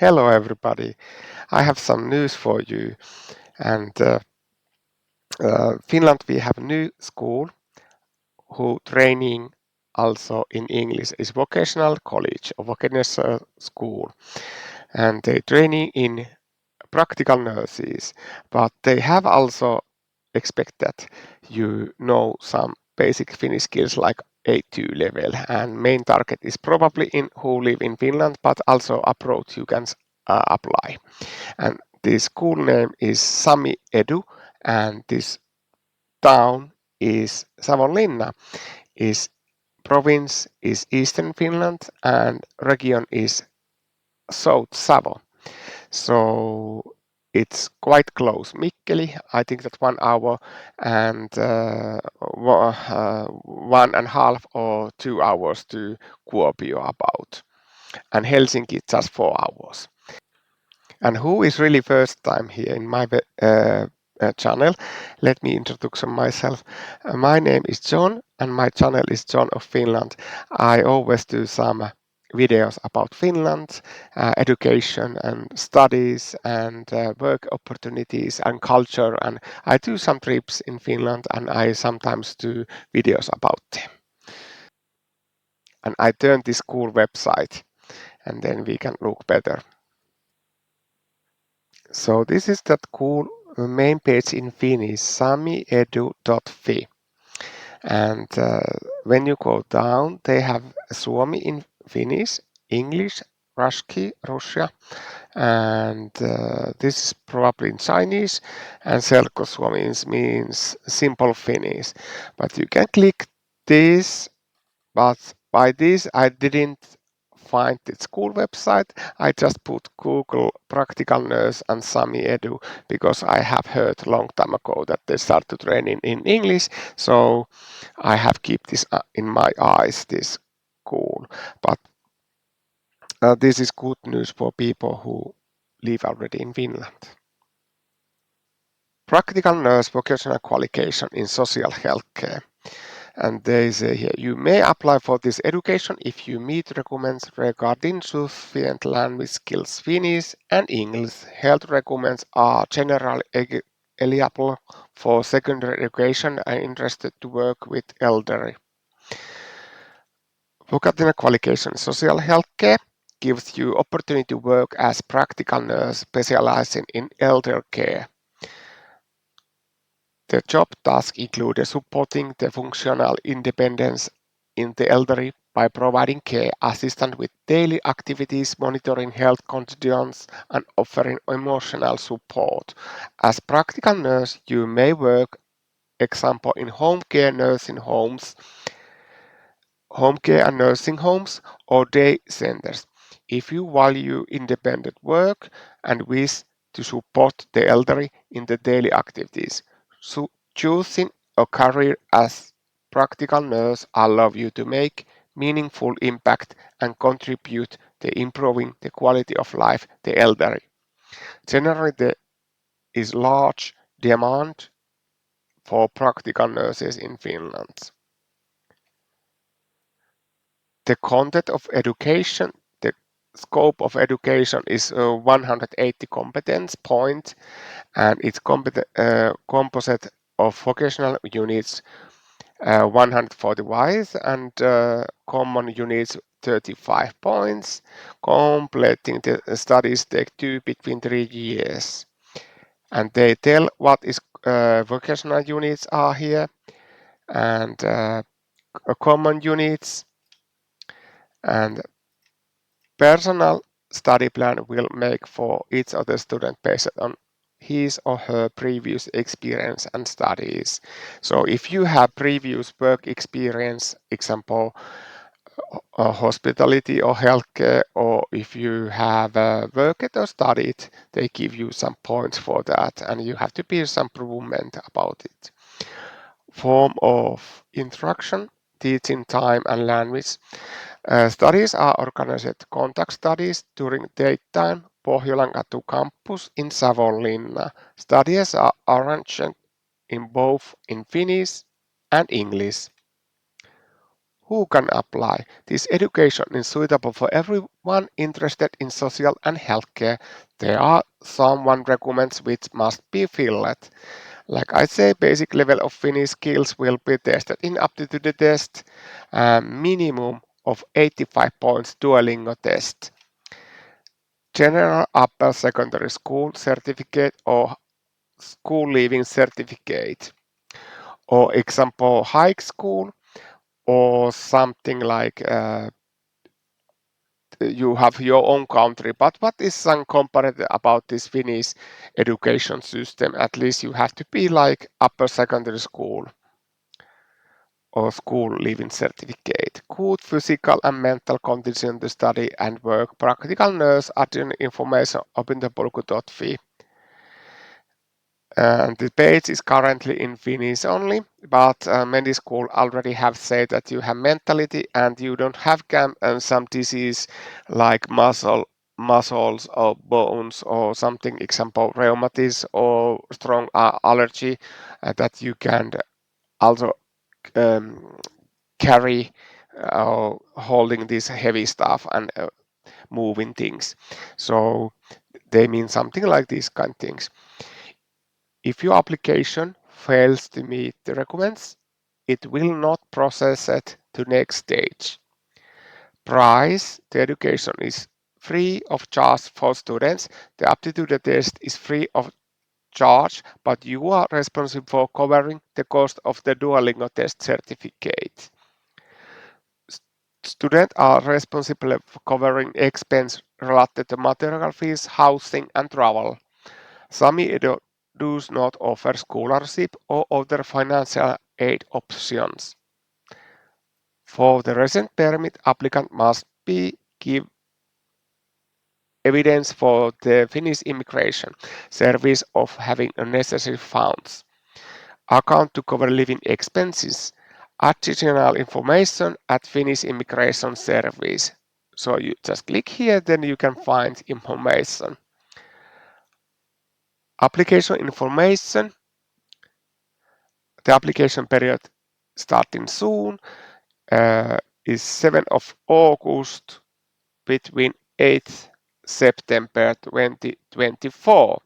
Hello everybody. I have some news for you. And Finland we have new school who training also in English is vocational college or vocational school. And they training in practical nurses, but they have also expect that you know some basic Finnish skills like A2 level, and main target is probably in who live in Finland, but also abroad you can apply. And the school name is Samiedu, and this town is Savonlinna, is province is Eastern Finland, and region is South Savo. So it's quite close. Mikkeli, I think that 1 hour and 1.5 or 2 hours to Kuopio about. And Helsinki just 4 hours. And who is really first time here in my channel? Let me introduce myself. My name is John and my channel is John of Finland. I always do some videos about Finland, education and studies and work opportunities and culture, and I do some trips in Finland and I sometimes do videos about them. And I turn this school website and then we can look better. So this is that cool main page in Finnish, samiedu.fi. And when you go down, they have Suomi in Finnish, English, Russia, and this is probably in Chinese, and Selkkosuomi means simple Finnish. But you can click this, but by this I didn't find the school website. I just put Google practical nurse and Samiedu because I have heard long time ago that they start to train in English. So I have keep this in my eyes, this school. But this is good news for people who live already in Finland. Practical nurse vocational qualification in social healthcare. And they say here, you may apply for this education if you meet requirements regarding sufficient language skills Finnish and English. Health requirements are generally eligible for secondary education and interested to work with elderly. Vocational qualification in social healthcare gives you opportunity to work as practical nurse specializing in elder care. The job tasks include supporting the functional independence in the elderly by providing care assistance with daily activities, monitoring health conditions, and offering emotional support. As practical nurse, you may work, example, in home care and nursing homes, or day centers. If you value independent work and wish to support the elderly in the daily activities, so choosing a career as practical nurse allows you to make meaningful impact and contribute to improving the quality of life the elderly. Generally, there is large demand for practical nurses in Finland. The content of education, the scope of education is 180 competence points, and it's composite of vocational units 140 wise and common units 35 points. Completing the studies take between 3 years. And they tell what is vocational units are here, and common units, and personal study plan will make for each of the student based on his or her previous experience and studies. So if you have previous work experience, example, hospitality or healthcare, or if you have worked or studied, they give you some points for that, and you have to be some improvement about it. Form of instruction, teaching time and language. Studies are organized contact studies during daytime Pohjolankatu campus in Savonlinna. Studies are arranged in both in Finnish and English. Who can apply? This education is suitable for everyone interested in social and healthcare. There are some requirements which must be filled. Like I say, basic level of Finnish skills will be tested in aptitude test, minimum of 85 points Duolingo test. General upper secondary school certificate or school leaving certificate, or example high school, or something like you have your own country. But what is some compared about this Finnish education system? At least you have to be like upper secondary school or school leaving certificate. Good physical and mental condition to study and work. Practical nurse additional information opintopolku.fi. And the page is currently in Finnish only, but many schools already have said that you have mentality and you don't have some disease like muscles or bones or something, example rheumatism or strong allergy, that you can also um, carry holding this heavy stuff and moving things. So they mean something like these kind of things. If your application fails to meet the requirements, it will not process it to next stage. Price, the education is free of charge for students. The aptitude test is free of charge, but you are responsible for covering the cost of the Duolingo test certificate. Students are responsible for covering expense related to material fees, housing, and travel. Samiedu does not offer scholarship or other financial aid options. For the resident permit, applicant must give evidence for the Finnish Immigration Service of having necessary funds. Account to cover living expenses. Additional information at Finnish Immigration Service. So you just click here, then you can find information. Application information. The application period starting soon uh, is 7th of August between 8th September 2024.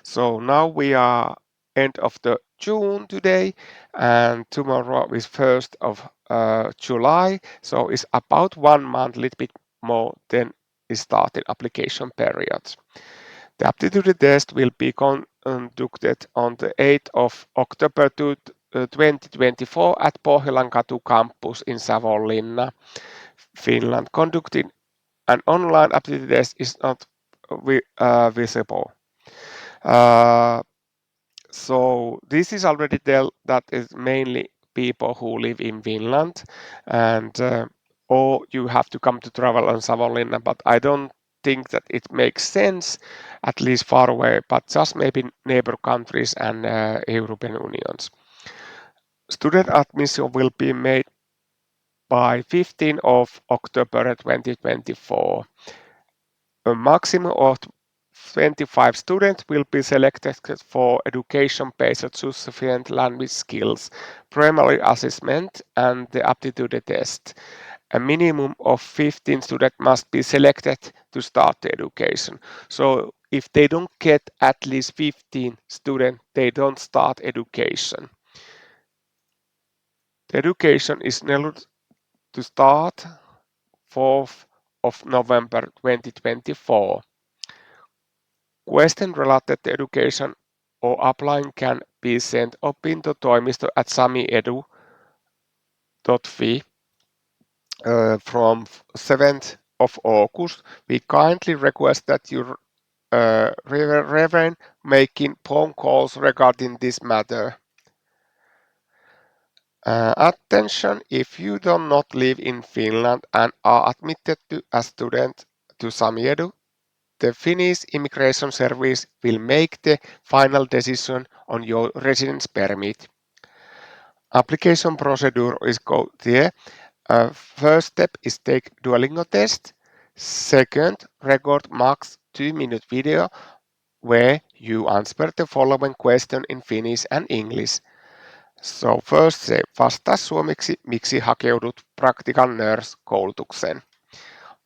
So now we are end of the June today, and tomorrow is 1st of July. So it's about 1 month, little bit more than is started application period. The aptitude test will be conducted on the 8th of October 2024 at Pohjolankatu campus in Savonlinna, Finland. Conducting an online aptitude test is not visible. Uh, so this is already tell that is mainly people who live in Finland, and or you have to come to travel on Savonlinna, but I don't think that it makes sense, at least far away, but just maybe neighbor countries and European Unions. Student admission will be made by 15th of October 2024. A maximum of 25 students will be selected for education-based sufficient language skills, primary assessment, and the aptitude test. A minimum of 15 students must be selected to start the education. So if they don't get at least 15 students, they don't start education. The education is scheduled to start 4th of November 2024. Question related to education or applying can be sent opintotoimisto at samiedu.fi from 7th of August. We kindly request that you refrain making phone calls regarding this matter. Attention, if you do not live in Finland and are admitted as student to Samiedu, the Finnish Immigration Service will make the final decision on your residence permit. Application procedure is go there. First step is take Duolingo test. Second, record max 2-minute video where you answer the following question in Finnish and English. So first se vastaa suomeksi, miksi hakeudut practical nurse-koulutukseen.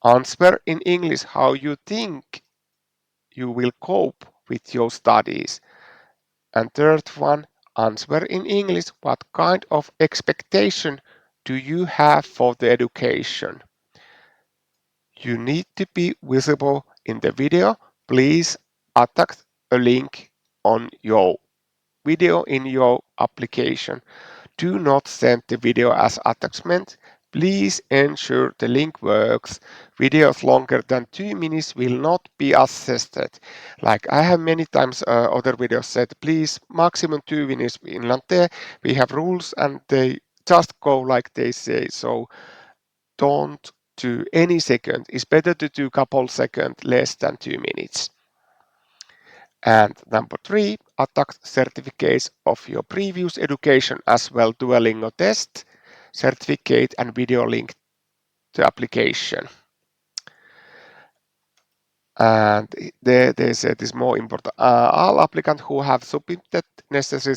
Answer in English how you think you will cope with your studies. And third one, answer in English what kind of expectation do you have for the education. You need to be visible in the video. Please attach a link on your video in your application. Do not send the video as attachment. Please ensure the link works. Videos longer than 2 minutes will not be assisted. Like I have many times other videos said, please maximum 2 minutes in Finland. We have rules and they just go like they say. So don't do any second. It's better to do couple seconds less than 2 minutes. And number three, attach certificates of your previous education as well. Duolingo test, certificate and video link to application. And they said this more important. All applicants who have submitted necessary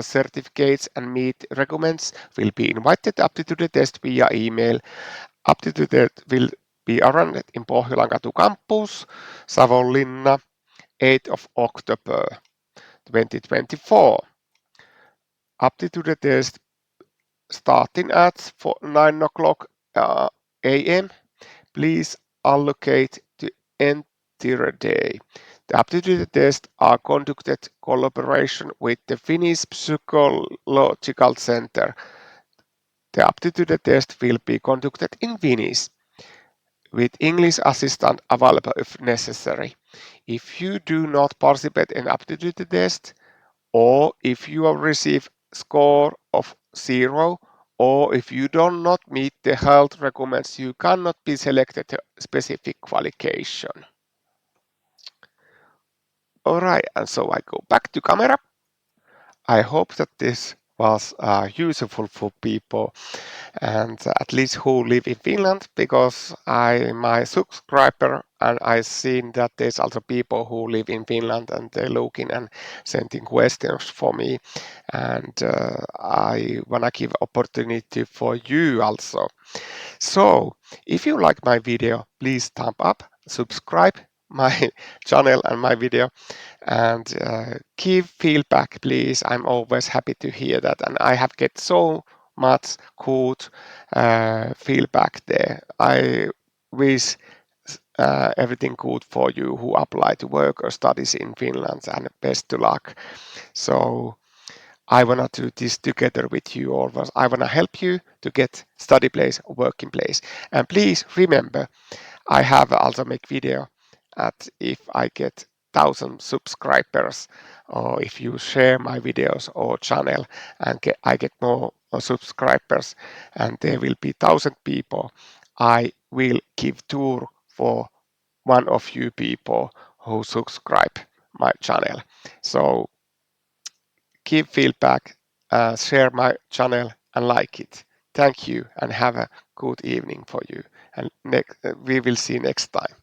certificates and meet requirements will be invited up to the test via email. Aptitude test will be arranged in Pohjolankatu campus, Savonlinna, 8th of October 2024. Aptitude test starting at 9 o'clock a.m. Please allocate to entire day. The aptitude tests are conducted in collaboration with the Finnish Psychological Center. The aptitude test will be conducted in Finnish, with English assistant available if necessary. If you do not participate in aptitude test, or if you receive score of 0, or if you do not meet the health requirements, you cannot be selected to specific qualification. Alright, and so I go back to camera. I hope that this was useful for people and at least who live in Finland, because I'm my subscriber and I've seen that there's also people who live in Finland and they're looking and sending questions for me, and I wanna give opportunity for you also. So if you like my video, please thumb up, subscribe my channel and my video, and give feedback, please. I'm always happy to hear that, and I have get so much good feedback there. I wish everything good for you who apply to work or studies in Finland, and best to luck. So I wanna do this together with you always. I wanna help you to get study place, working place, and please remember, I have also make video at if I get 1,000 subscribers, or if you share my videos or channel and I get more subscribers, and there will be 1,000 people, I will give tour for one of you people who subscribe my channel. So give feedback, share my channel and like it. Thank you and have a good evening for you. And we will see next time.